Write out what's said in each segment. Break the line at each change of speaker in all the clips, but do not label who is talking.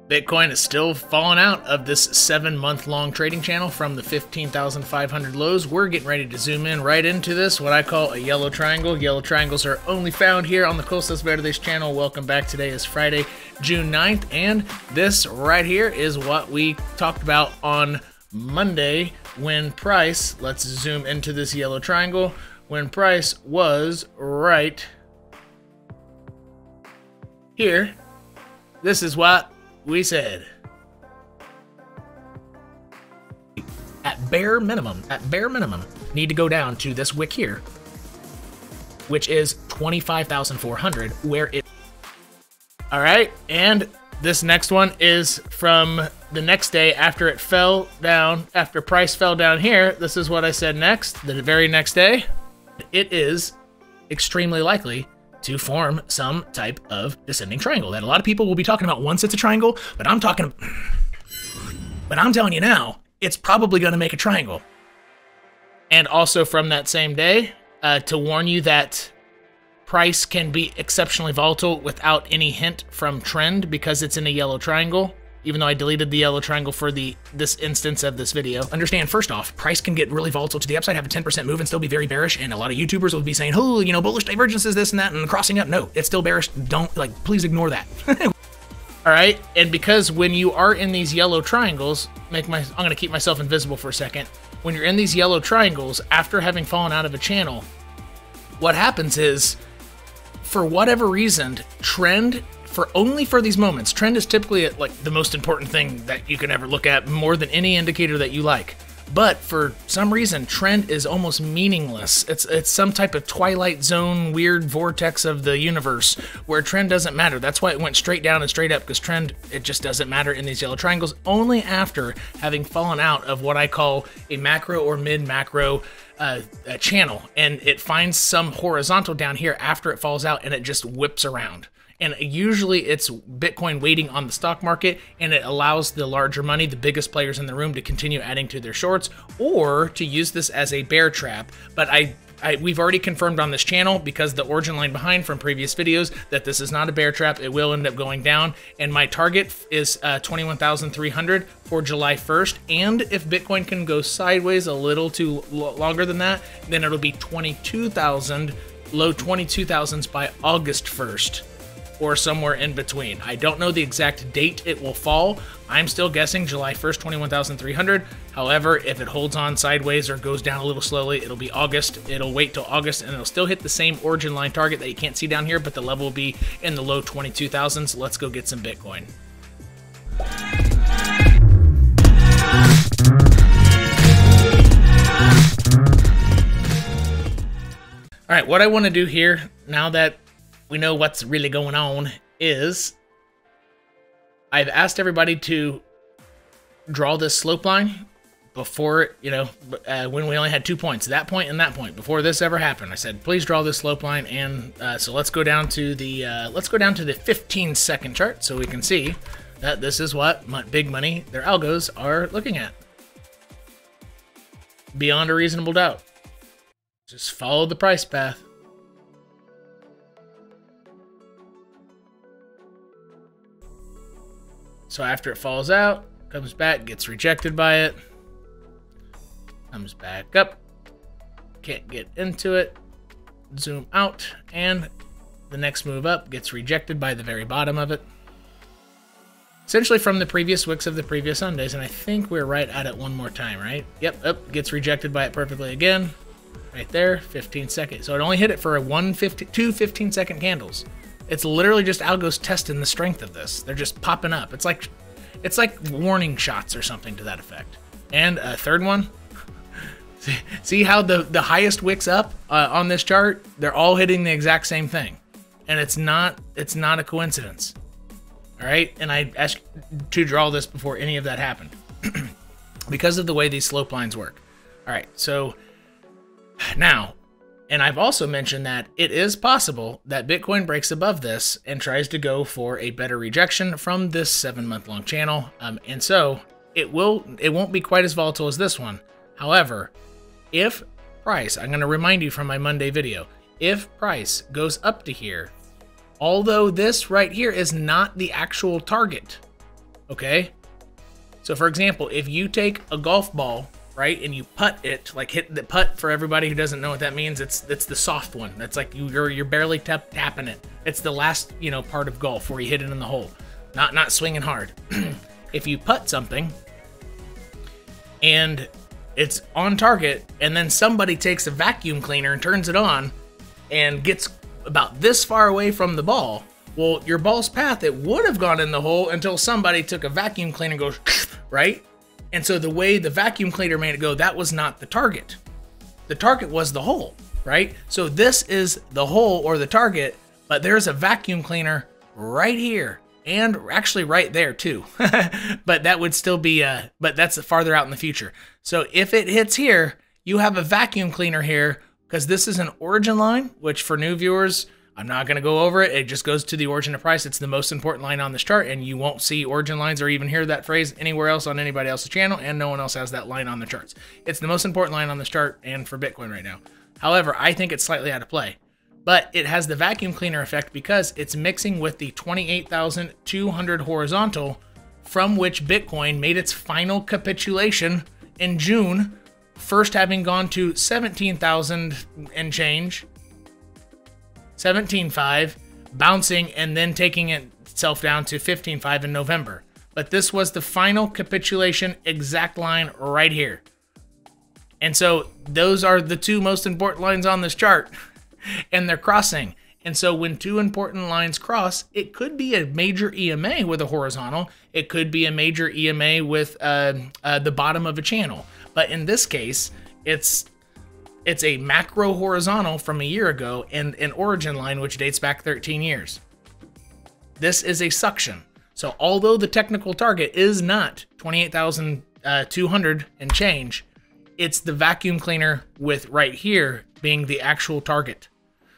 Bitcoin is still falling out of this 7-month-long trading channel from the 15,500 lows. We're getting ready to zoom in right into this, what I call a yellow triangle. Yellow triangles are only found here on the Costas Verdes channel. Welcome back. Today is Friday, June 9th, and this right here is what we talked about on Monday when price, let's zoom into this yellow triangle, when price was right here. This is what we said. At bare minimum, need to go down to this wick here, which is 25,400, where it... All right, and this next one is from the next day after it fell down, after price fell down here. This is what I said next, the very next day. It is extremely likely to form some type of descending triangle that a lot of people will be talking about once it's a triangle, but I'm telling you now, it's probably going to make a triangle. And also from that same day, to warn you that price can be exceptionally volatile without any hint from trend because it's in a yellow triangle. Even though I deleted the yellow triangle for this instance of this video. Understand, first off, price can get really volatile to the upside, have a 10% move and still be very bearish, and a lot of YouTubers will be saying, oh, you know, bullish divergence is this and that, and crossing up. No, it's still bearish. Don't, like, please ignore that. All right, and because when you are in these yellow triangles, I'm gonna keep myself invisible for a second. When you're in these yellow triangles, after having fallen out of a channel, what happens is, for whatever reason, trend, only for these moments, trend is typically like the most important thing that you can ever look at, more than any indicator that you like. But for some reason, trend is almost meaningless. It's some type of twilight zone, weird vortex of the universe where trend doesn't matter. That's why it went straight down and straight up, because trend, it just doesn't matter in these yellow triangles, only after having fallen out of what I call a macro or mid-macro channel. And it finds some horizontal down here after it falls out, and it just whips around. And usually it's Bitcoin waiting on the stock market, and it allows the larger money, the biggest players in the room, to continue adding to their shorts or to use this as a bear trap. But we've already confirmed on this channel, because the origin line behind from previous videos, that this is not a bear trap. It will end up going down, and my target is 21,300 for July 1st. And if Bitcoin can go sideways a little too longer than that, then it'll be 22,000, low 22,000s by August 1st. Or somewhere in between. I don't know the exact date it will fall. I'm still guessing July 1st, 21,300. However, if it holds on sideways or goes down a little slowly, it'll be August. It'll wait till August, and it'll still hit the same origin line target that you can't see down here, but the level will be in the low 22,000s. Let's go get some Bitcoin. All right, what I want to do here, now that we know what's really going on, is I've asked everybody to draw this slope line before, you know, when we only had 2 points, that point and that point, before this ever happened. I said, please draw this slope line, and so let's go down to the 15-second chart so we can see that this is what big money, their algos, are looking at. Beyond a reasonable doubt. Just follow the price path. So after it falls out, comes back, gets rejected by it, comes back up, can't get into it, zoom out, and the next move up gets rejected by the very bottom of it. Essentially from the previous wicks of the previous Sundays, and I think we're right at it one more time, right? Yep, up, gets rejected by it perfectly again, right there, 15 seconds. So it only hit it for two 15-second candles. It's literally just algos testing the strength of this. They're just popping up. It's like warning shots or something to that effect. And a third one. See how the highest wicks up on this chart? They're all hitting the exact same thing, and it's not a coincidence. All right, and I asked to draw this before any of that happened, because of the way these slope lines work. All right, so now. And I've also mentioned that it is possible that Bitcoin breaks above this and tries to go for a better rejection from this 7-month-long channel. And so it won't be quite as volatile as this one. However, if price, I'm going to remind you from my Monday video, if price goes up to here, although this right here is not the actual target, okay? So for example, if you take a golf ball, right, and you putt it, like hit the putt, for everybody who doesn't know what that means, it's the soft one. That's like you're barely tapping it. It's the last, you know, part of golf where you hit it in the hole, not swinging hard. If you putt something and it's on target, and then somebody takes a vacuum cleaner and turns it on and gets about this far away from the ball, well, your ball's path, it would have gone in the hole until somebody took a vacuum cleaner and goes, right? And so the way the vacuum cleaner made it go, that was not the target. The target was the hole, right? So this is the hole or the target, but there's a vacuum cleaner right here and actually right there too. But that would still be, but that's farther out in the future. So if it hits here, you have a vacuum cleaner here because this is an origin line, which for new viewers, I'm not going to go over it. It just goes to the origin of price. It's the most important line on this chart, and you won't see origin lines or even hear that phrase anywhere else on anybody else's channel, and no one else has that line on the charts. It's the most important line on this chart and for Bitcoin right now. However, I think it's slightly out of play, but it has the vacuum cleaner effect because it's mixing with the 28,200 horizontal from which Bitcoin made its final capitulation in June, first having gone to 17,000 and change, 17.5, bouncing and then taking itself down to 15.5 in November. But this was the final capitulation exact line right here. And so those are the two most important lines on this chart, and they're crossing. And so when two important lines cross, it could be a major EMA with a horizontal. It could be a major EMA with the bottom of a channel. But in this case, it's a macro horizontal from a year ago and an origin line which dates back 13 years. This is a suction. So although the technical target is not 28,200 and change, it's the vacuum cleaner with right here being the actual target.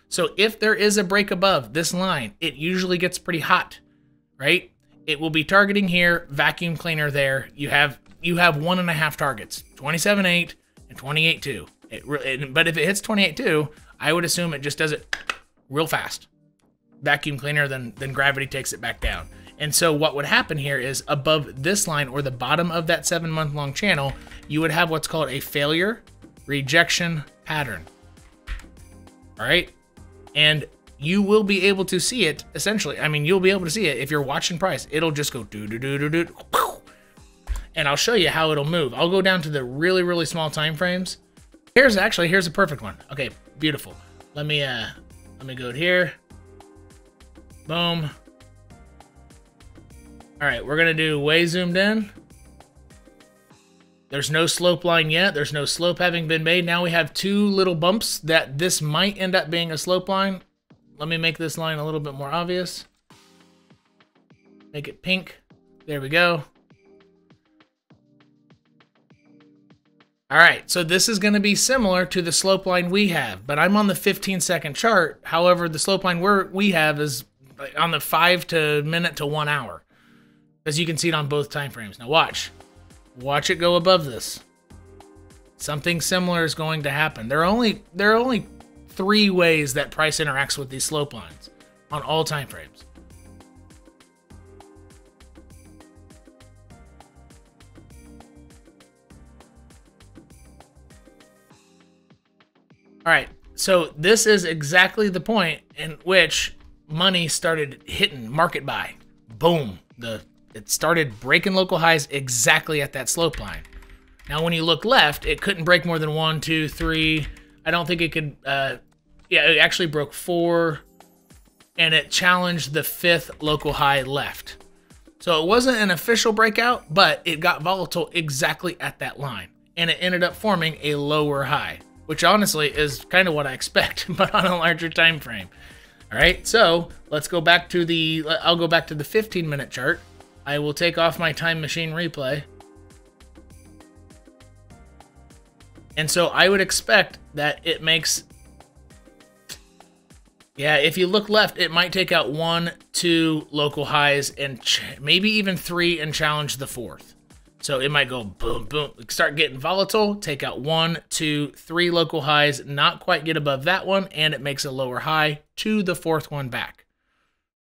So if there is a break above this line, it usually gets pretty hot, right? It will be targeting here, vacuum cleaner there. You have 1.5 targets, 27.8 and 28.2. But if it hits 28.2, I would assume it just does it real fast. Vacuum cleaner, then gravity takes it back down. And so what would happen here is above this line or the bottom of that 7-month-long channel, you would have what's called a failure rejection pattern. All right. And you will be able to see it essentially. I mean, you'll be able to see it if you're watching price. It'll just go do. And I'll show you how it'll move. I'll go down to the really, really small time frames. Here's a perfect one. Okay, beautiful. Let me go here. Boom. All right, we're gonna do way zoomed in. There's no slope line yet. There's no slope having been made. Now we have two little bumps that this might end up being a slope line. Let me make this line a little bit more obvious. Make it pink. There we go. All right, so this is going to be similar to the slope line we have, but I'm on the 15-second chart. However, the slope line we have is on the 5 minute to 1 hour, as you can see it on both time frames. Now watch it go above this. Something similar is going to happen. There are only 3 ways that price interacts with these slope lines on all time frames. All right, so this is exactly the point in which money started hitting market buy. Boom, it started breaking local highs exactly at that slope line. Now, when you look left, it couldn't break more than 1, 2, 3. I don't think it could. Yeah, it actually broke 4, and it challenged the 5th local high left. So it wasn't an official breakout, but it got volatile exactly at that line, and it ended up forming a lower high, which honestly is kind of what I expect, but on a larger time frame. All right, so let's go back to I'll go back to the 15-minute chart. I will take off my time machine replay. And so I would expect that it makes, yeah, if you look left, it might take out 1, 2 local highs and maybe even 3 and challenge the 4th. So it might go boom, boom, start getting volatile, take out 1, 2, 3 local highs, not quite get above that one, and it makes a lower high to the 4th one back.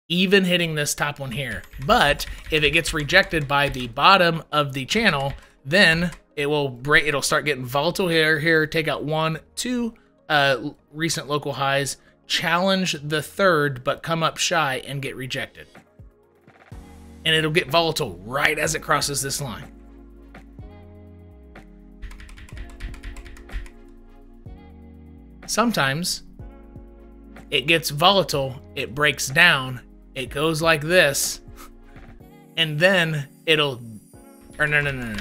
even hitting this top one here. But if it gets rejected by the bottom of the channel, then it will break. It'll start getting volatile here. Take out 1, 2 recent local highs, challenge the third, but come up shy and get rejected. And it'll get volatile right as it crosses this line. Sometimes it gets volatile, it breaks down, it goes like this, and then it'll, or no.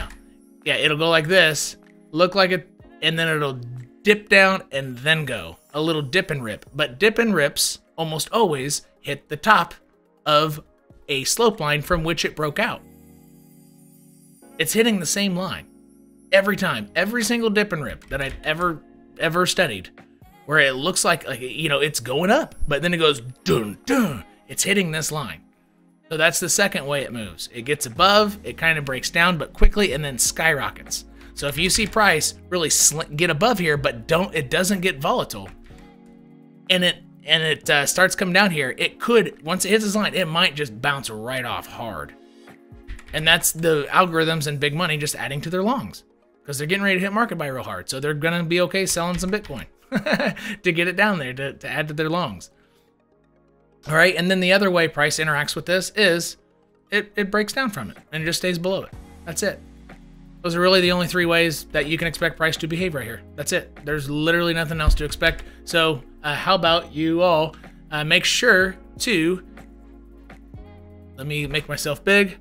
Yeah, it'll go like this, look like it, and then it'll dip down and then go. A little dip and rip. But dip and rips almost always hit the top of a slope line from which it broke out. It's hitting the same line every time. Every single dip and rip that I've ever studied, where it looks like you know, it's going up, but then it goes dun dun. It's hitting this line. So that's the second way it moves. It gets above, it kind of breaks down, but quickly, and then skyrockets. So if you see price really get above here, but it doesn't get volatile, and it starts coming down here, it could, once it hits this line, it might just bounce right off hard. And that's the algorithms and big money just adding to their longs, because they're getting ready to hit market buy real hard. So they're gonna be okay selling some Bitcoin to get it down there to add to their longs. All right, and then the other way price interacts with this is it breaks down from it and it just stays below it. That's it. Those are really the only 3 ways that you can expect price to behave right here. That's it. There's literally nothing else to expect. So how about you all make sure to, let me make myself big.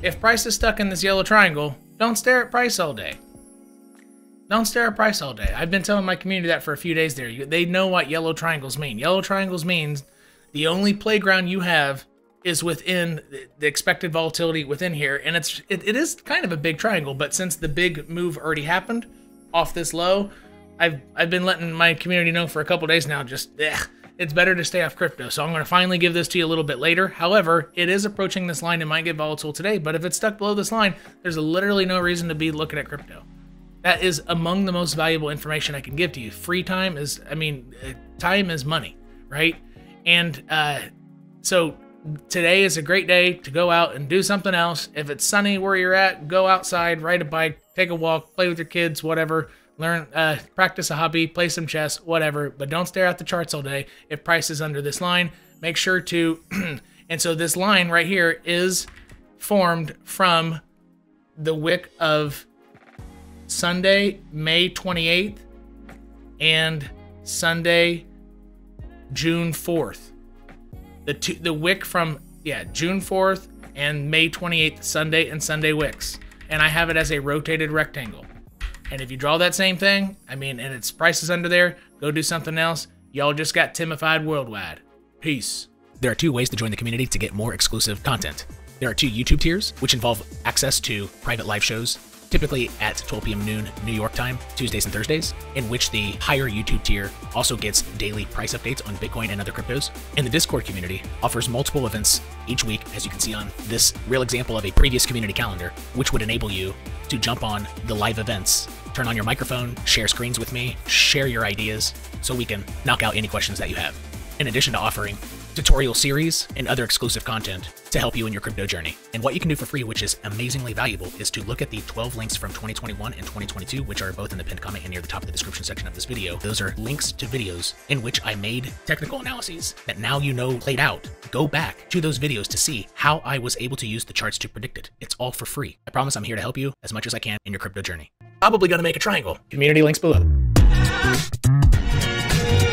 If price is stuck in this yellow triangle, don't stare at price all day. Don't stare at price all day. I've been telling my community that for a few days there. They know what yellow triangles mean. Yellow triangles means the only playground you have is within the expected volatility within here, and it is kind of a big triangle, but since the big move already happened off this low, I've been letting my community know for a couple days now, just it's better to stay off crypto. So I'm going to finally give this to you a little bit later. However, it is approaching this line. It might get volatile today, but if it's stuck below this line, there's literally no reason to be looking at crypto. That is among the most valuable information I can give to you. Free time is, time is money, right? And so today is a great day to go out and do something else. If it's sunny where you're at, go outside, ride a bike, take a walk, play with your kids, whatever. Learn, practice a hobby, play some chess, whatever. But don't stare at the charts all day. If price is under this line, make sure to, and so this line right here is formed from the wick of Sunday, May 28th and Sunday, June 4th. The wick from, June 4th and May 28th, Sunday and Sunday wicks. And I have it as a rotated rectangle. And if you draw that same thing, and its price is under there, go do something else. Y'all just got Timified worldwide. Peace. There are 2 ways to join the community to get more exclusive content. There are 2 YouTube tiers, which involve access to private live shows, typically at 12 p.m. noon New York time, Tuesdays and Thursdays, in which the higher YouTube tier also gets daily price updates on Bitcoin and other cryptos. And the Discord community offers multiple events each week, as you can see on this real example of a previous community calendar, which would enable you to jump on the live events, turn on your microphone, share screens with me, share your ideas, so we can knock out any questions that you have. In addition to offering tutorial series and other exclusive content to help you in your crypto journey. And what you can do for free, which is amazingly valuable, is to look at the 12 links from 2021 and 2022, which are both in the pinned comment and near the top of the description section of this video. Those are links to videos in which I made technical analyses that now you know played out. Go back to those videos to see how I was able to use the charts to predict it. It's all for free. I promise I'm here to help you as much as I can in your crypto journey. Probably gonna make a triangle. Community links below.